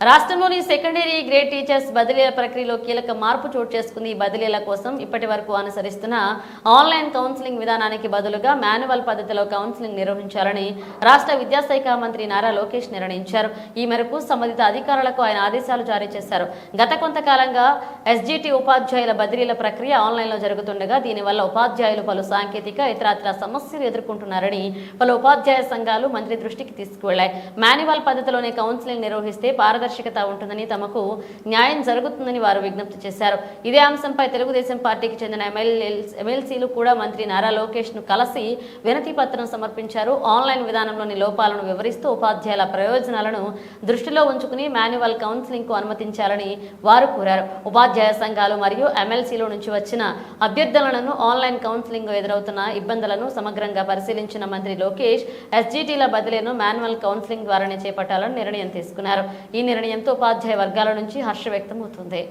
రాష్ట్రంలోని secondary grade teachers బదిలీల ప్రక్రియలో కీలక మార్పు చోటు చేసుకుంది. ఈ బదిలీల కోసం ఇప్పటి వరకు అనుసరిస్తున్న ఆన్లైన్ కౌన్సిలింగ్ విధానానికి బదులుగా మాన్యువల్ పద్ధతిలో కౌన్సిలింగ్ నిర్వహించాలని రాష్ట్ర విద్యాశాఖ మంత్రి నారా లోకేష్ నిర్ణయించారు. ఈ మేరకు సంబంధిత అధికారులకు ఆయన ఆదేశాలు జారీ చేశారు. గత కొంతకాలంగా ఎస్జిటి ఉపాధ్యాయుల బదిలీల ప్రక్రియ ఆన్లైన్లో జరుగుతుండగా దీనివల్ల ఉపాధ్యాయులు పలు సాంకేతిక ఇతరత్ర సమస్యలు ఎదుర్కొంటున్నారని పలు ఉపాధ్యాయ సంఘాలు మంత్రి దృష్టికి తీసుకువెళ్లాయి. మాన్యువల్ పద్ధతిలోనే కౌన్సిలింగ్ నిర్వహిస్తే పారదర్శకత ఉంటుందని, తమకు న్యాయం జరుగుతుందని వారు విజ్ఞప్తి చేశారు. ఇదే అంశంపై తెలుగుదేశం పార్టీకి చెందిన ఎమ్మెల్సీలు కూడా మంత్రి నారా లోకేష్ ను కలిసి వినతి పత్రం సమర్పించారు. ఆన్లైన్ విధానంలోని లోపాలను వివరిస్తూ ఉపాధ్యాయుల ప్రయోజనాలను దృష్టిలో ఉంచుకుని మాన్యువల్ కౌన్సిలింగ్ కు అనుమతించాలని వారు కోరారు. ఉపాధ్యాయ సంఘాలు మరియు ఎమ్మెల్సీల నుంచి వచ్చిన అభ్యర్థనలను ఆన్లైన్ కౌన్సిలింగ్ ఎదురవుతున్న ఇబ్బందులను సమగ్రంగా పరిశీలించిన మంత్రి లోకేష్ ఎస్జిటిల బదిలీను మాన్యువల్ కౌన్సిలింగ్ ద్వారానే చేపట్టాలని నిర్ణయం తీసుకున్నారు. ఈ నిర్ణయంతో ఉపాధ్యాయ వర్గాల నుంచి హర్షం వ్యక్తమవుతుంది.